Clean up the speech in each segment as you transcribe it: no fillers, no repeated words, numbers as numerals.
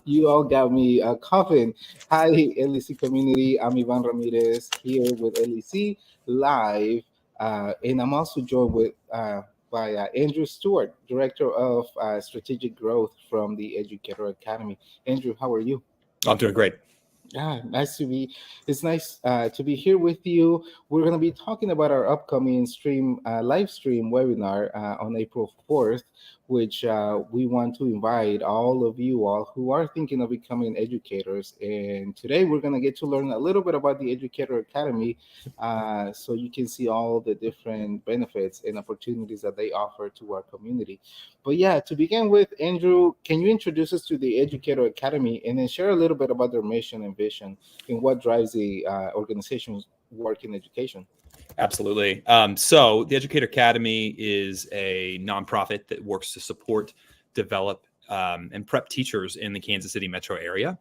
You all got me coughing. Hi, LEC community. I'm Ivan Ramirez here with LEC Live. And I'm also joined by Andrew Stewart, Director of Strategic Growth from the Educator Academy. Andrew, how are you? I'm doing great. Yeah, it's nice to be here with you. We're going to be talking about our upcoming live stream webinar on April 4th, which we want to invite all of you all who are thinking of becoming educators. And today we're going to get to learn a little bit about the Educator Academy so you can see all the different benefits and opportunities that they offer to our community. But yeah, to begin with, Andrew, can you introduce us to the Educator Academy and then share a little bit about their mission and vision and what drives the organization's work in education? Absolutely. So the Educator Academy is a nonprofit that works to support, develop, and prep teachers in the Kansas City metro area.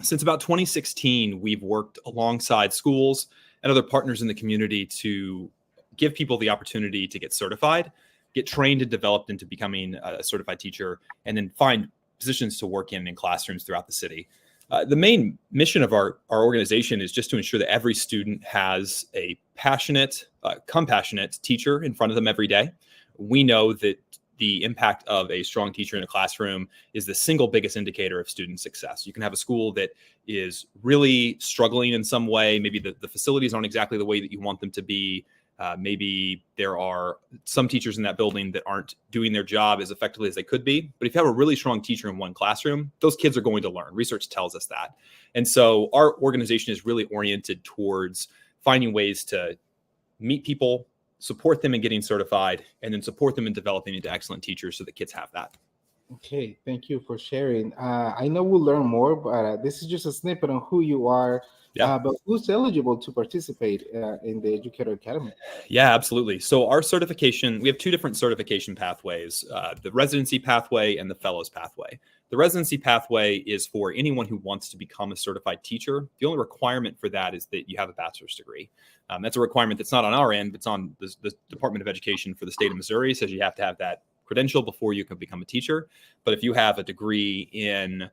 Since about 2016, we've worked alongside schools and other partners in the community to give people the opportunity to get certified, get trained and developed into becoming a certified teacher, and then find positions to work in classrooms throughout the city. The main mission of our organization is just to ensure that every student has a passionate, compassionate teacher in front of them every day. We know that the impact of a strong teacher in a classroom is the single biggest indicator of student success. You can have a school that is really struggling in some way. Maybe the facilities aren't exactly the way that you want them to be. Maybe there are some teachers in that building that aren't doing their job as effectively as they could be. But if you have a really strong teacher in one classroom, those kids are going to learn. Research tells us that. And so our organization is really oriented towards finding ways to meet people, support them in getting certified, and then support them in developing into excellent teachers so that kids have that. Okay, thank you for sharing. I know we'll learn more, but this is just a snippet on who you are. Yeah. But who's eligible to participate in the Educator Academy? Yeah, absolutely. So our certification, we have two different certification pathways, the residency pathway and the fellows pathway. The residency pathway is for anyone who wants to become a certified teacher. The only requirement for that is that you have a bachelor's degree. That's a requirement that's not on our end, but it's on the Department of Education for the state of Missouri. It says you have to have that credential before you can become a teacher. But if you have a degree in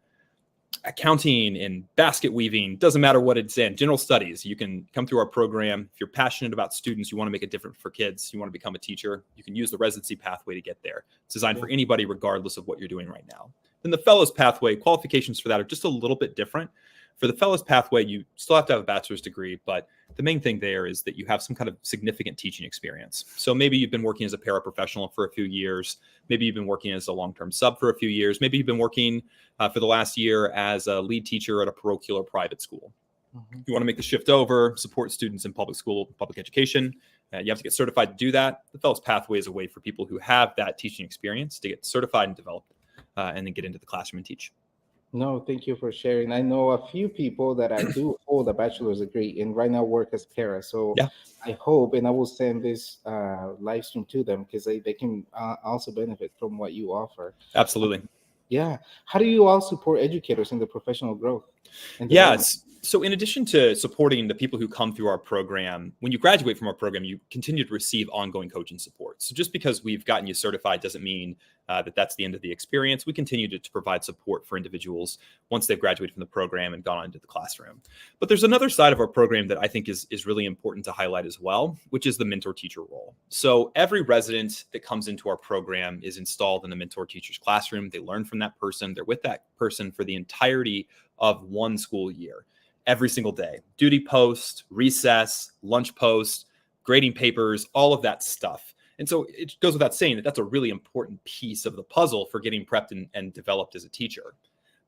accounting and basket weaving, doesn't matter what it's in, general studies, you can come through our program. If you're passionate about students, you want to make it different for kids, you want to become a teacher, you can use the residency pathway to get there. It's designed for anybody regardless of what you're doing right now. Then the fellows pathway, qualifications for that are just a little bit different. For the fellows pathway, you still have to have a bachelor's degree, but the main thing there is that you have some kind of significant teaching experience. So maybe you've been working as a paraprofessional for a few years. Maybe you've been working as a long-term sub for a few years. Maybe you've been working for the last year as a lead teacher at a parochial or private school. Mm-hmm. You want to make the shift over, support students in public school, public education. You have to get certified to do that. The fellows pathway is a way for people who have that teaching experience to get certified and developed and then get into the classroom and teach. No, thank you for sharing. I know a few people that I do hold a bachelor's degree and right now work as para. So yeah. I hope, and I will send this live stream to them because they can also benefit from what you offer. Absolutely. Yeah. How do you all support educators in the professional growth? Yes. So in addition to supporting the people who come through our program, when you graduate from our program, you continue to receive ongoing coaching support. So just because we've gotten you certified doesn't mean that that's the end of the experience. We continue to provide support for individuals once they've graduated from the program and gone on into the classroom. But there's another side of our program that I think is really important to highlight as well, which is the mentor-teacher role. So every resident that comes into our program is installed in the mentor-teacher's classroom. They learn from that person. They're with that person for the entirety of one school year. Every single day, duty post, recess, lunch post, grading papers, all of that stuff. And so it goes without saying that that's a really important piece of the puzzle for getting prepped and developed as a teacher.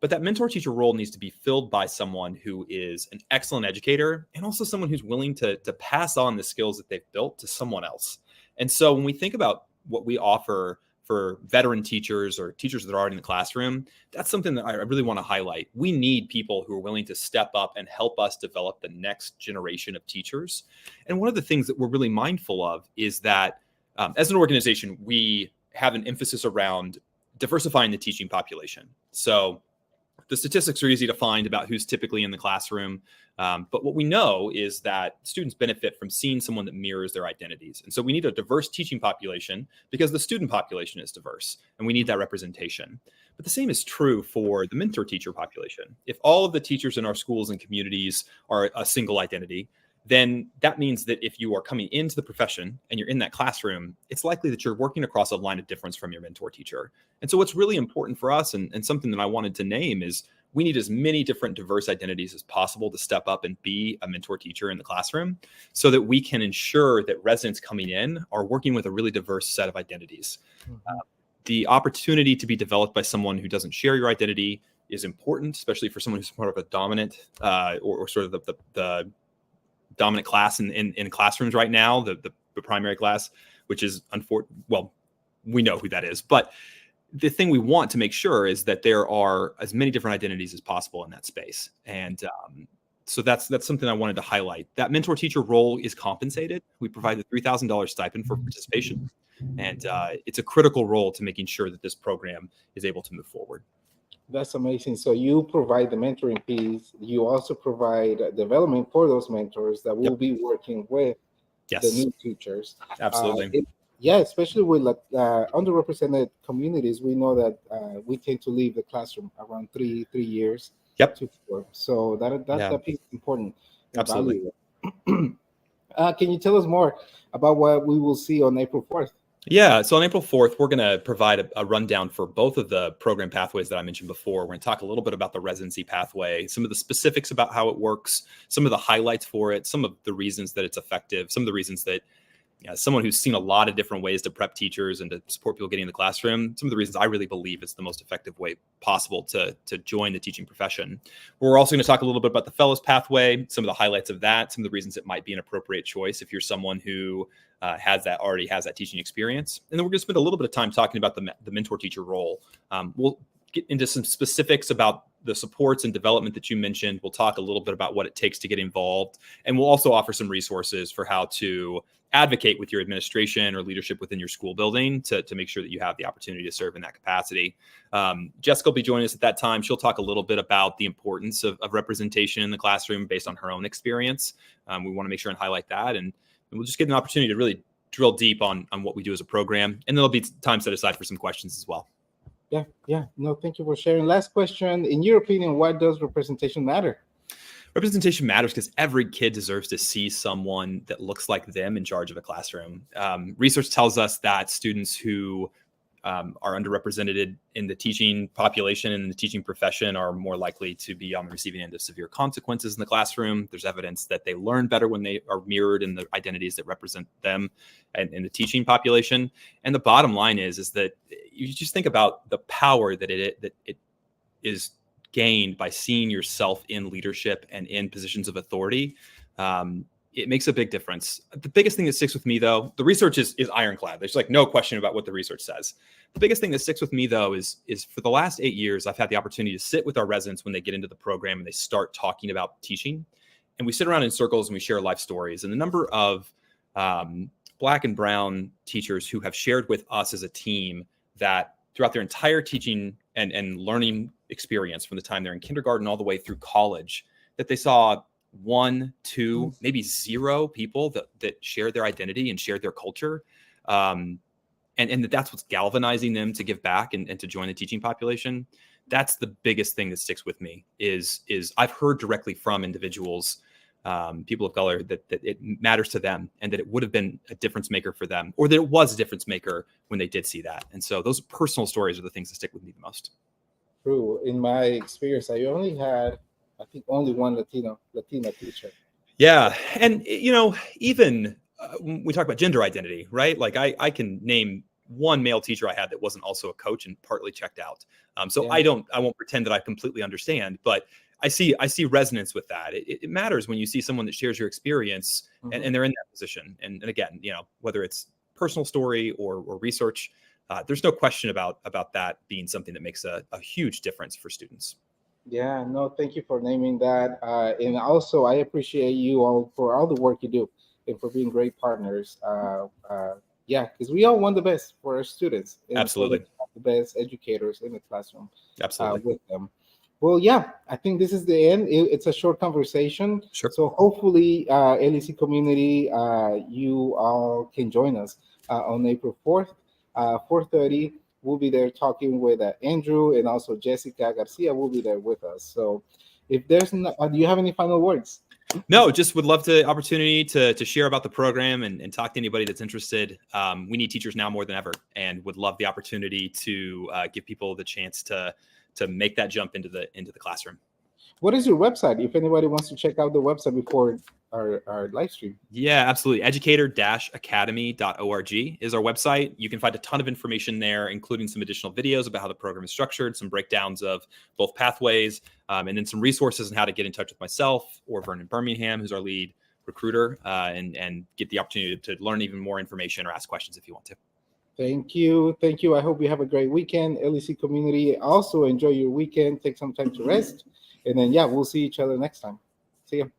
But that mentor teacher role needs to be filled by someone who is an excellent educator and also someone who's willing to pass on the skills that they've built to someone else. And so when we think about what we offer for veteran teachers or teachers that are already in the classroom, that's something that I really want to highlight. We need people who are willing to step up and help us develop the next generation of teachers. And one of the things that we're really mindful of is that as an organization, we have an emphasis around diversifying the teaching population. So the statistics are easy to find about who's typically in the classroom. But what we know is that students benefit from seeing someone that mirrors their identities. And so we need a diverse teaching population because the student population is diverse and we need that representation. But the same is true for the mentor teacher population. If all of the teachers in our schools and communities are a single identity, then that means that if you are coming into the profession and you're in that classroom, it's likely that you're working across a line of difference from your mentor teacher. And so what's really important for us, and something that I wanted to name, is we need as many different diverse identities as possible to step up and be a mentor teacher in the classroom so that we can ensure that residents coming in are working with a really diverse set of identities. The opportunity to be developed by someone who doesn't share your identity is important, especially for someone who's more of a dominant or sort of the dominant class in classrooms right now, the primary class, which is well, we know who that is. But the thing we want to make sure is that there are as many different identities as possible in that space. And so that's something I wanted to highlight. That mentor teacher role is compensated. We provide the $3,000 stipend for participation. And it's a critical role to making sure that this program is able to move forward. That's amazing. So you provide the mentoring piece. You also provide development for those mentors that will be working with the new teachers. Absolutely. Yeah, especially with underrepresented communities, we know that we tend to leave the classroom around three years to 4. So that piece is important. Absolutely. Can you tell us more about what we will see on April 4th? Yeah, so on April 4th, we're going to provide a rundown for both of the program pathways that I mentioned before. We're going to talk a little bit about the residency pathway, some of the specifics about how it works, some of the highlights for it, some of the reasons that it's effective, some of the reasons that someone who's seen a lot of different ways to prep teachers and to support people getting in the classroom, some of the reasons I really believe it's the most effective way possible to join the teaching profession. We're also going to talk a little bit about the fellows pathway, some of the highlights of that, some of the reasons it might be an appropriate choice if you're someone who already has that teaching experience. And then we're going to spend a little bit of time talking about the mentor teacher role. We'll get into some specifics about the supports and development that you mentioned. We'll talk a little bit about what it takes to get involved. And we'll also offer some resources for how to advocate with your administration or leadership within your school building to make sure that you have the opportunity to serve in that capacity. Jessica will be joining us at that time. She'll talk a little bit about the importance of representation in the classroom based on her own experience. We want to make sure and highlight that. And we'll just get an opportunity to really drill deep on what we do as a program. And then there'll be time set aside for some questions as well. Yeah. No, thank you for sharing. Last question. In your opinion, why does representation matter? Representation matters because every kid deserves to see someone that looks like them in charge of a classroom. Research tells us that students who are underrepresented in the teaching population and the teaching profession are more likely to be on the receiving end of severe consequences in the classroom. There's evidence that they learn better when they are mirrored in the identities that represent them and in the teaching population. And the bottom line is that you just think about the power that it is gained by seeing yourself in leadership and in positions of authority. It makes a big difference. The biggest thing that sticks with me, though, the research is ironclad. There's like no question about what the research says. The biggest thing that sticks with me, though, is for the last 8 years, I've had the opportunity to sit with our residents when they get into the program and they start talking about teaching. And we sit around in circles and we share life stories. And the number of Black and Brown teachers who have shared with us as a team that throughout their entire teaching and learning experience from the time they're in kindergarten all the way through college, that they saw 1, 2, maybe 0 people that shared their identity and shared their culture. And that's what's galvanizing them to give back and to join the teaching population. That's the biggest thing that sticks with me is I've heard directly from individuals, people of color, that it matters to them and that it would have been a difference maker for them, or that it was a difference maker when they did see that. And so those personal stories are the things that stick with me the most. True. In my experience, I only had, I think, only one Latina teacher. Yeah. And, even when we talk about gender identity, right? Like I can name one male teacher I had that wasn't also a coach and partly checked out. I won't pretend that I completely understand, but I see resonance with that. It matters when you see someone that shares your experience and they're in that position. And again, whether it's personal story or research, there's no question about that being something that makes a huge difference for students. Yeah, no, thank you for naming that. And also, I appreciate you all for all the work you do and for being great partners. Because we all want the best for our students. Absolutely. The best educators in the classroom. Absolutely. With them. Well, yeah, I think this is the end. It's a short conversation. Sure. So hopefully, LEC community, you all can join us on April 4th, 4:30. we'll be there talking with Andrew, and also Jessica Garcia will be there with us. So if there's no, do you have any final words? No, just would love the opportunity to share about the program and talk to anybody that's interested. We need teachers now more than ever, and would love the opportunity to give people the chance to make that jump into the classroom. What is your website if anybody wants to check out the website before our live stream? Yeah, absolutely. Educator-academy.org is our website. You can find a ton of information there, including some additional videos about how the program is structured, some breakdowns of both pathways, and then some resources on how to get in touch with myself or Vernon Birmingham, who's our lead recruiter, and get the opportunity to learn even more information or ask questions if you want to. Thank you. Thank you. I hope you have a great weekend. LEC community, also enjoy your weekend. Take some time to rest. And then, yeah, we'll see each other next time. See you.